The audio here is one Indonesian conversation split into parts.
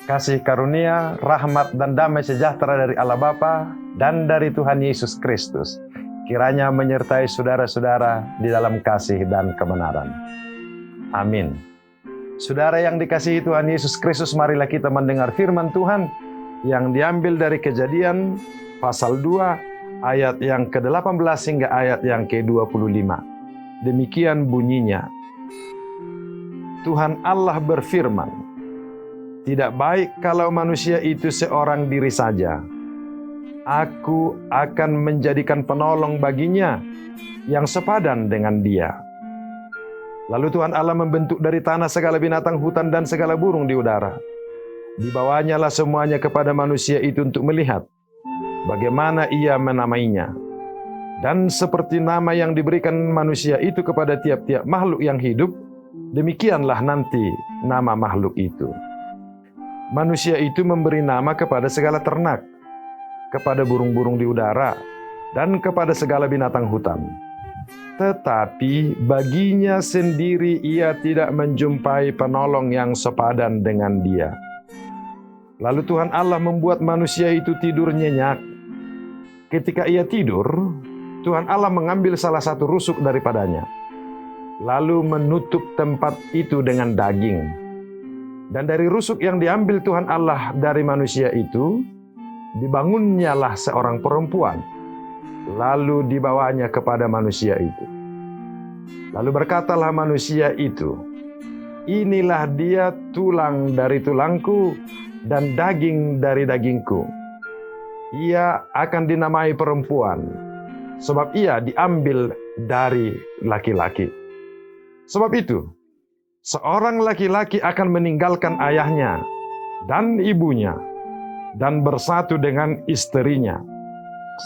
Kasih karunia, rahmat dan damai sejahtera dari Allah Bapa dan dari Tuhan Yesus Kristus kiranya menyertai saudara-saudara di dalam kasih dan kebenaran. Amin. Saudara yang dikasihi Tuhan Yesus Kristus, marilah kita mendengar firman Tuhan yang diambil dari Kejadian pasal 2 ayat yang ke-18 hingga ayat yang ke-25. Demikian bunyinya. Tuhan Allah berfirman, "Tidak baik kalau manusia itu seorang diri saja. Aku akan menjadikan penolong baginya yang sepadan dengan dia." Lalu Tuhan Allah membentuk dari tanah segala binatang hutan dan segala burung di udara. Dibawanyalah semuanya kepada manusia itu untuk melihat bagaimana ia menamainya. Dan seperti nama yang diberikan manusia itu kepada tiap-tiap makhluk yang hidup, demikianlah nanti nama makhluk itu. Manusia itu memberi nama kepada segala ternak, kepada burung-burung di udara, dan kepada segala binatang hutan. Tetapi baginya sendiri ia tidak menjumpai penolong yang sepadan dengan dia. Lalu Tuhan Allah membuat manusia itu tidur nyenyak. Ketika ia tidur, Tuhan Allah mengambil salah satu rusuk daripadanya, lalu menutup tempat itu dengan daging. Dan dari rusuk yang diambil Tuhan Allah dari manusia itu, dibangunnyalah seorang perempuan, lalu dibawanya kepada manusia itu. Lalu berkatalah manusia itu, "Inilah dia tulang dari tulangku dan daging dari dagingku. Ia akan dinamai perempuan, sebab ia diambil dari laki-laki. Sebab itu, seorang laki-laki akan meninggalkan ayahnya dan ibunya dan bersatu dengan istrinya,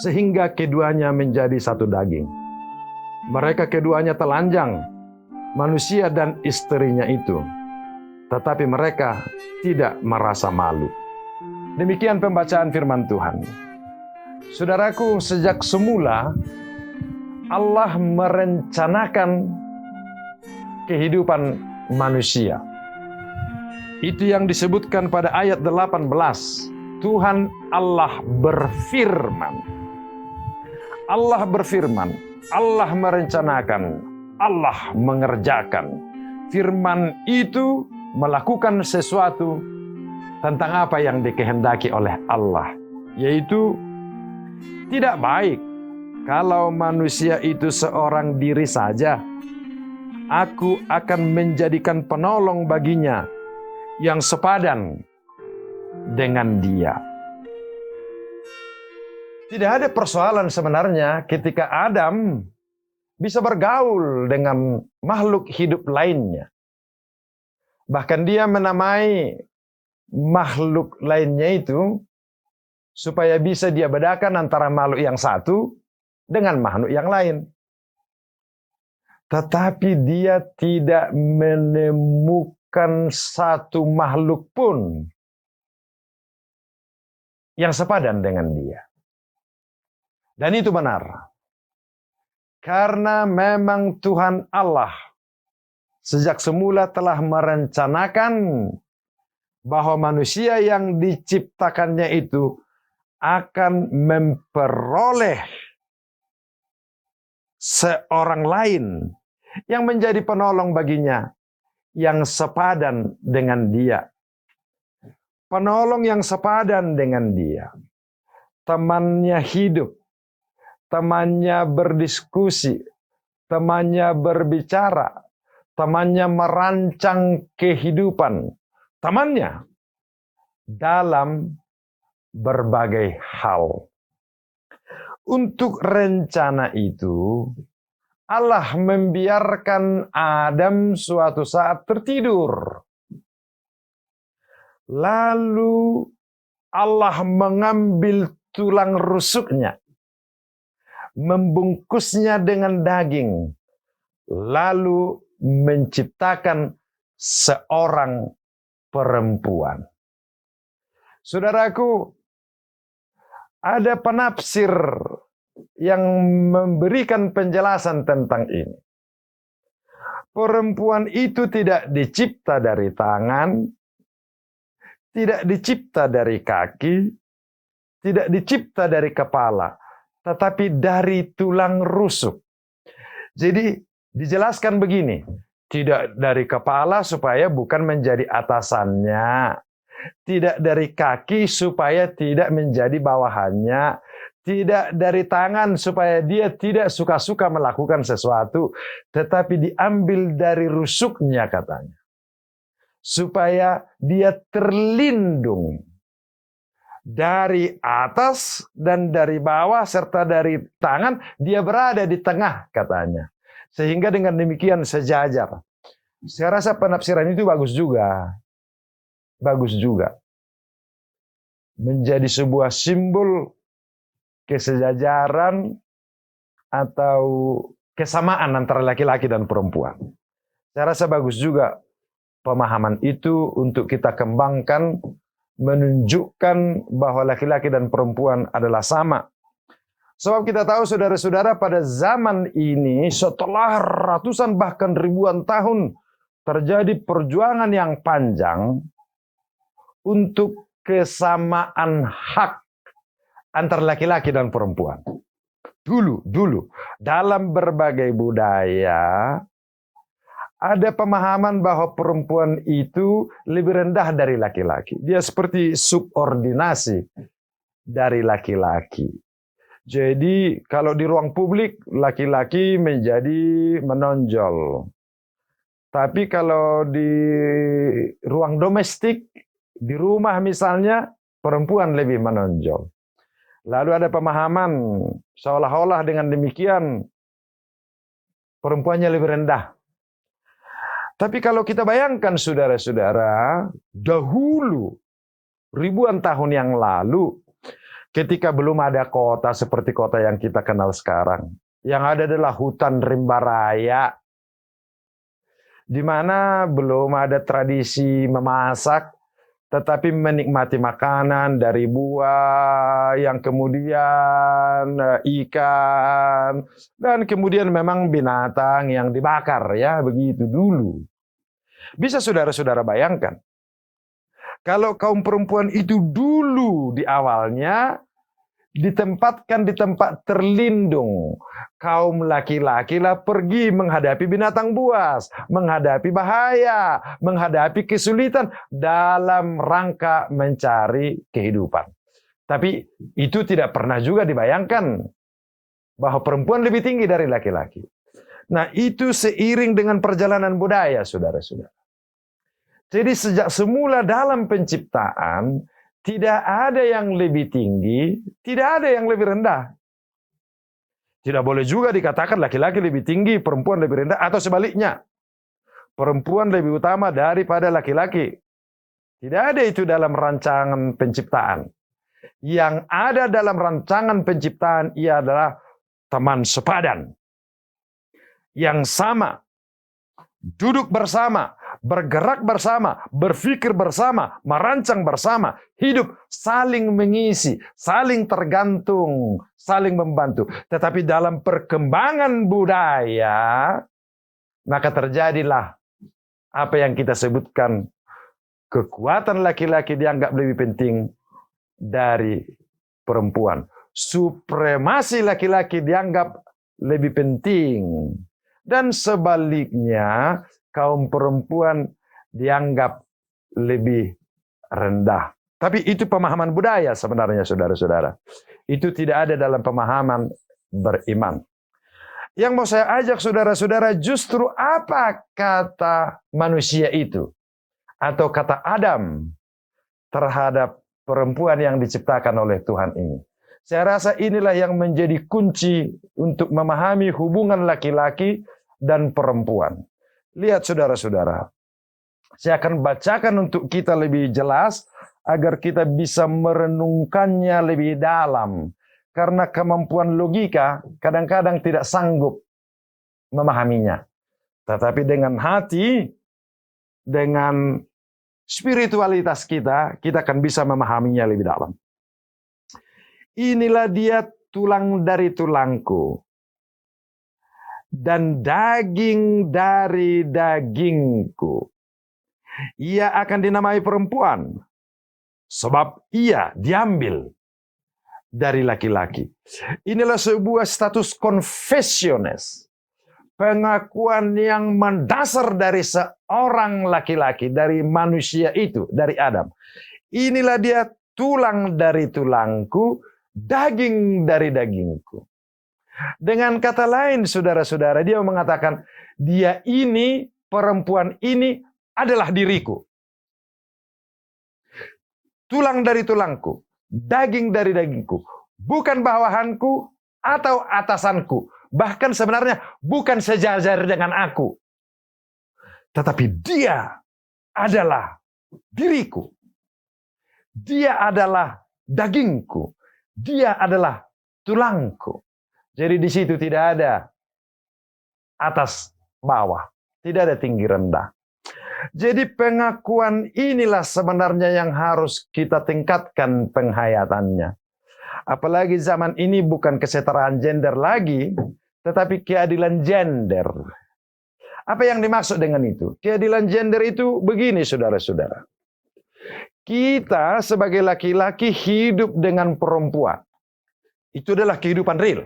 sehingga keduanya menjadi satu daging. Mereka keduanya telanjang, manusia dan istrinya itu, tetapi mereka tidak merasa malu." Demikian pembacaan firman Tuhan. Saudaraku, sejak semula Allah merencanakan kehidupan manusia. Itu yang disebutkan pada ayat 18. Tuhan Allah berfirman. Allah berfirman, Allah merencanakan, Allah mengerjakan. Firman itu melakukan sesuatu tentang apa yang dikehendaki oleh Allah, yaitu tidak baik kalau manusia itu seorang diri saja. Aku akan menjadikan penolong baginya yang sepadan dengan dia. Tidak ada persoalan sebenarnya ketika Adam bisa bergaul dengan makhluk hidup lainnya. Bahkan dia menamai makhluk lainnya itu supaya bisa dia bedakan antara makhluk yang satu dengan makhluk yang lain. Tetapi dia tidak menemukan satu makhluk pun yang sepadan dengan dia. Dan itu benar. Karena memang Tuhan Allah sejak semula telah merencanakan bahwa manusia yang diciptakannya itu akan memperoleh seorang lain yang menjadi penolong baginya, yang sepadan dengan dia. Penolong yang sepadan dengan dia. Temannya hidup, temannya berdiskusi, temannya berbicara, temannya merancang kehidupan, temannya dalam berbagai hal. Untuk rencana itu, Allah membiarkan Adam suatu saat tertidur. Lalu Allah mengambil tulang rusuknya, membungkusnya dengan daging, lalu menciptakan seorang perempuan. Saudaraku, ada penafsir yang memberikan penjelasan tentang ini. Perempuan itu tidak dicipta dari tangan, tidak dicipta dari kaki, tidak dicipta dari kepala, tetapi dari tulang rusuk. Jadi dijelaskan begini, tidak dari kepala supaya bukan menjadi atasannya, tidak dari kaki supaya tidak menjadi bawahannya, tidak dari tangan supaya dia tidak suka-suka melakukan sesuatu, tetapi diambil dari rusuknya katanya. Supaya dia terlindung dari atas dan dari bawah serta dari tangan, dia berada di tengah katanya. Sehingga dengan demikian sejajar. Saya rasa penafsiran itu bagus juga. Bagus juga. Menjadi sebuah simbol kesejajaran atau kesamaan antara laki-laki dan perempuan. Saya rasa bagus juga pemahaman itu untuk kita kembangkan, menunjukkan bahwa laki-laki dan perempuan adalah sama. Sebab kita tahu saudara-saudara, pada zaman ini setelah ratusan bahkan ribuan tahun terjadi perjuangan yang panjang untuk kesamaan hak antara laki-laki dan perempuan. Dulu dalam berbagai budaya ada pemahaman bahwa perempuan itu lebih rendah dari laki-laki. Dia seperti subordinasi dari laki-laki. Jadi kalau di ruang publik laki-laki menjadi menonjol. Tapi kalau di ruang domestik, di rumah misalnya, perempuan lebih menonjol. Lalu ada pemahaman seolah-olah dengan demikian perempuannya lebih rendah. Tapi kalau kita bayangkan saudara-saudara, dahulu ribuan tahun yang lalu, ketika belum ada kota seperti kota yang kita kenal sekarang, yang ada adalah hutan rimba raya, di mana belum ada tradisi memasak, tetapi menikmati makanan dari buah, yang kemudian ikan, dan kemudian memang binatang yang dibakar, ya begitu dulu. Bisa saudara-saudara bayangkan, kalau kaum perempuan itu dulu di awalnya ditempatkan di tempat terlindung, kaum laki-laki lah pergi menghadapi binatang buas, menghadapi bahaya, menghadapi kesulitan dalam rangka mencari kehidupan. Tapi itu tidak pernah juga dibayangkan bahwa perempuan lebih tinggi dari laki-laki. Nah, itu seiring dengan perjalanan budaya, saudara-saudara. Jadi sejak semula dalam penciptaan, tidak ada yang lebih tinggi, tidak ada yang lebih rendah. Tidak boleh juga dikatakan laki-laki lebih tinggi, perempuan lebih rendah, atau sebaliknya. Perempuan lebih utama daripada laki-laki. Tidak ada itu dalam rancangan penciptaan. Yang ada dalam rancangan penciptaan ia adalah teman sepadan. Yang sama, duduk bersama, bergerak bersama, berpikir bersama, merancang bersama, hidup saling mengisi, saling tergantung, saling membantu. Tetapi dalam perkembangan budaya, maka terjadilah apa yang kita sebutkan, kekuatan laki-laki dianggap lebih penting dari perempuan. Supremasi laki-laki dianggap lebih penting. Dan sebaliknya, kaum perempuan dianggap lebih rendah. Tapi itu pemahaman budaya sebenarnya, saudara-saudara. Itu tidak ada dalam pemahaman beriman. Yang mau saya ajak saudara-saudara, justru apa kata manusia itu? Atau kata Adam terhadap perempuan yang diciptakan oleh Tuhan ini. Saya rasa inilah yang menjadi kunci untuk memahami hubungan laki-laki dan perempuan. Lihat saudara-saudara, saya akan bacakan untuk kita lebih jelas agar kita bisa merenungkannya lebih dalam. Karena kemampuan logika kadang-kadang tidak sanggup memahaminya. Tetapi dengan hati, dengan spiritualitas kita, kita akan bisa memahaminya lebih dalam. Inilah dia tulang dari tulangku dan daging dari dagingku. Ia akan dinamai perempuan, sebab ia diambil dari laki-laki. Inilah sebuah status confessiones, pengakuan yang mendasar dari seorang laki-laki, dari manusia itu, dari Adam. Inilah dia tulang dari tulangku, daging dari dagingku. Dengan kata lain, saudara-saudara, dia mengatakan, dia ini, perempuan ini adalah diriku. Tulang dari tulangku, daging dari dagingku, bukan bawahanku atau atasanku. Bahkan sebenarnya bukan sejajar dengan aku. Tetapi dia adalah diriku. Dia adalah dagingku. Dia adalah tulangku. Jadi di situ tidak ada atas bawah, tidak ada tinggi rendah. Jadi pengakuan inilah sebenarnya yang harus kita tingkatkan penghayatannya. Apalagi zaman ini bukan kesetaraan gender lagi, tetapi keadilan gender. Apa yang dimaksud dengan itu? Keadilan gender itu begini, saudara-saudara. Kita sebagai laki-laki hidup dengan perempuan. Itu adalah kehidupan real.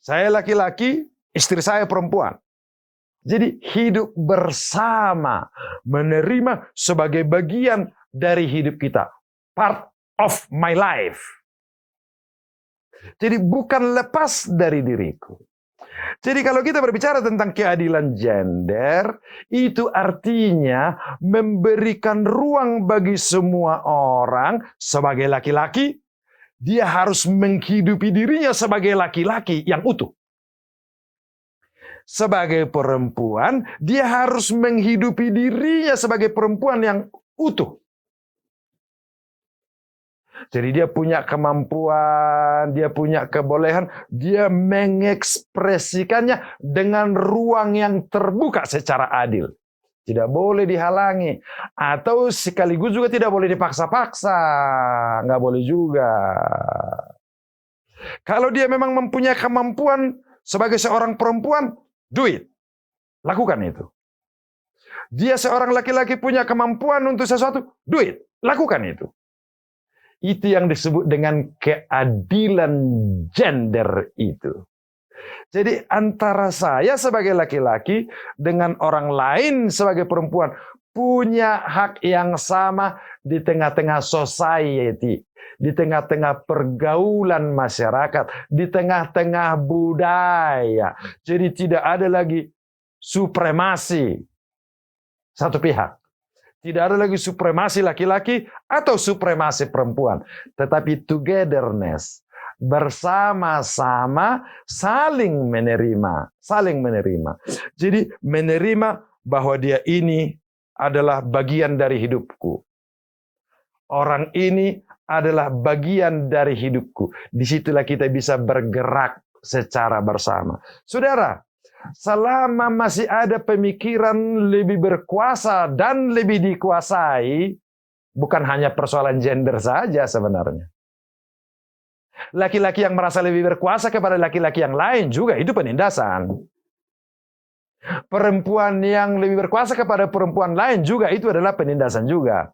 Saya laki-laki, istri saya perempuan. Jadi hidup bersama, menerima sebagai bagian dari hidup kita. Part of my life. Jadi bukan lepas dari diriku. Jadi kalau kita berbicara tentang keadilan gender, itu artinya memberikan ruang bagi semua orang sebagai laki-laki, dia harus menghidupi dirinya sebagai laki-laki yang utuh. Sebagai perempuan, dia harus menghidupi dirinya sebagai perempuan yang utuh. Jadi dia punya kemampuan, dia punya kebolehan, dia mengekspresikannya dengan ruang yang terbuka secara adil. Tidak boleh dihalangi. Atau sekaligus juga tidak boleh dipaksa-paksa. Nggak boleh juga. Kalau dia memang mempunyai kemampuan sebagai seorang perempuan, do it. Lakukan itu. Dia seorang laki-laki punya kemampuan untuk sesuatu, do it. Lakukan itu. Itu yang disebut dengan keadilan gender itu. Jadi antara saya sebagai laki-laki dengan orang lain sebagai perempuan punya hak yang sama di tengah-tengah society, di tengah-tengah pergaulan masyarakat, di tengah-tengah budaya. Jadi tidak ada lagi supremasi satu pihak. Tidak ada lagi supremasi laki-laki atau supremasi perempuan. Tetapi togetherness, bersama-sama saling menerima. Saling menerima. Jadi menerima bahwa dia ini adalah bagian dari hidupku. Orang ini adalah bagian dari hidupku. Disitulah kita bisa bergerak secara bersama. Saudara, selama masih ada pemikiran lebih berkuasa dan lebih dikuasai, bukan hanya persoalan gender saja sebenarnya. Laki-laki yang merasa lebih berkuasa kepada laki-laki yang lain juga itu penindasan. Perempuan yang lebih berkuasa kepada perempuan lain juga itu adalah penindasan juga.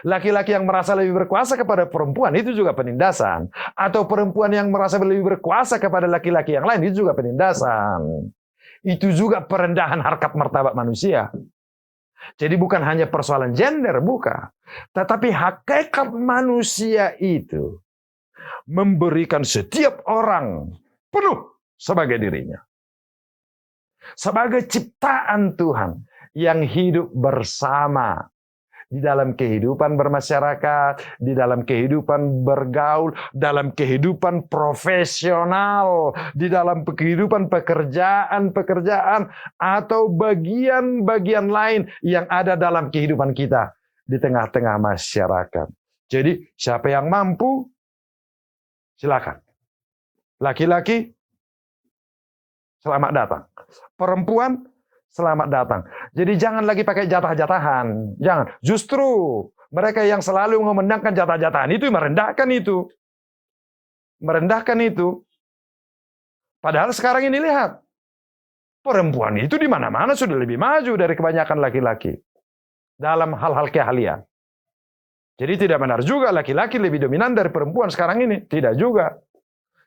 Laki-laki yang merasa lebih berkuasa kepada perempuan itu juga penindasan. Atau perempuan yang merasa lebih berkuasa kepada laki-laki yang lain itu juga penindasan. Itu juga perendahan harkat martabat manusia. Jadi bukan hanya persoalan gender, bukan. Tetapi hakikat manusia itu memberikan setiap orang penuh sebagai dirinya. Sebagai ciptaan Tuhan yang hidup bersama di dalam kehidupan bermasyarakat, di dalam kehidupan bergaul, dalam kehidupan profesional, di dalam kehidupan pekerjaan-pekerjaan, atau bagian-bagian lain yang ada dalam kehidupan kita di tengah-tengah masyarakat. Jadi siapa yang mampu, silakan. Laki-laki, selamat datang. Perempuan, selamat datang. Jadi jangan lagi pakai jatah-jatahan. Jangan. Justru mereka yang selalu memenangkan jatah-jatahan itu merendahkan itu. Merendahkan itu. Padahal sekarang ini lihat. Perempuan itu di mana-mana sudah lebih maju dari kebanyakan laki-laki. Dalam hal-hal keahlian. Jadi tidak benar juga laki-laki lebih dominan dari perempuan sekarang ini. Tidak juga.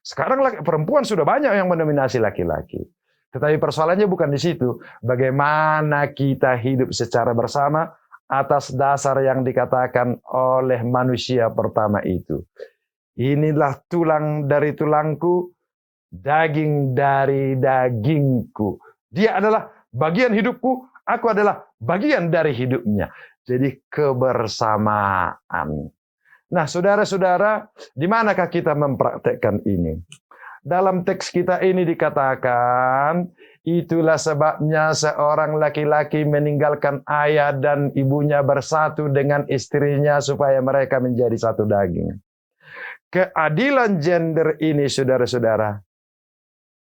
Sekarang perempuan sudah banyak yang mendominasi laki-laki. Tetapi persoalannya bukan di situ. Bagaimana kita hidup secara bersama atas dasar yang dikatakan oleh manusia pertama itu. Inilah tulang dari tulangku, daging dari dagingku. Dia adalah bagian hidupku, aku adalah bagian dari hidupnya. Jadi kebersamaan. Nah, saudara-saudara, di manakah kita mempraktekkan ini? Dalam teks kita ini dikatakan, itulah sebabnya seorang laki-laki meninggalkan ayah dan ibunya bersatu dengan istrinya supaya mereka menjadi satu daging. Keadilan gender ini, saudara-saudara,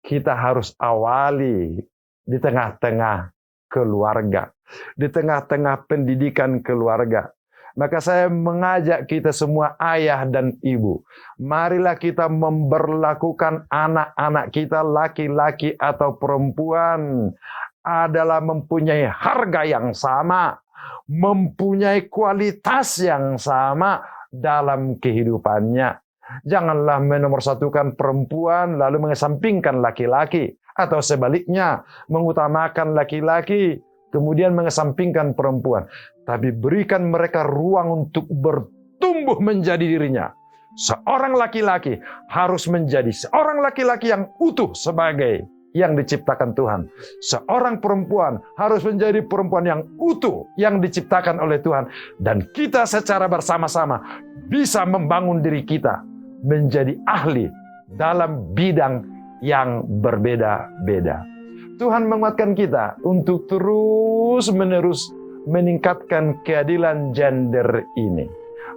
kita harus awali di tengah-tengah keluarga, di tengah-tengah pendidikan keluarga. Maka saya mengajak kita semua ayah dan ibu, marilah kita memperlakukan anak-anak kita, laki-laki atau perempuan, adalah mempunyai harga yang sama, mempunyai kualitas yang sama dalam kehidupannya. Janganlah menomorsatukan perempuan lalu mengesampingkan laki-laki, atau sebaliknya mengutamakan laki-laki kemudian mengesampingkan perempuan. Tapi berikan mereka ruang untuk bertumbuh menjadi dirinya. Seorang laki-laki harus menjadi seorang laki-laki yang utuh sebagai yang diciptakan Tuhan. Seorang perempuan harus menjadi perempuan yang utuh yang diciptakan oleh Tuhan. Dan kita secara bersama-sama bisa membangun diri kita menjadi ahli dalam bidang yang berbeda-beda. Tuhan menguatkan kita untuk terus-menerus meningkatkan keadilan gender ini.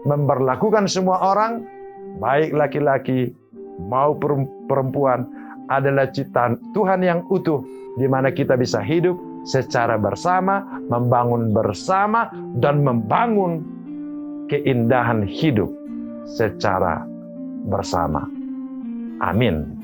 Memperlakukan semua orang, baik laki-laki maupun perempuan, adalah ciptaan Tuhan yang utuh, di mana kita bisa hidup secara bersama, membangun bersama, dan membangun keindahan hidup secara bersama. Amin.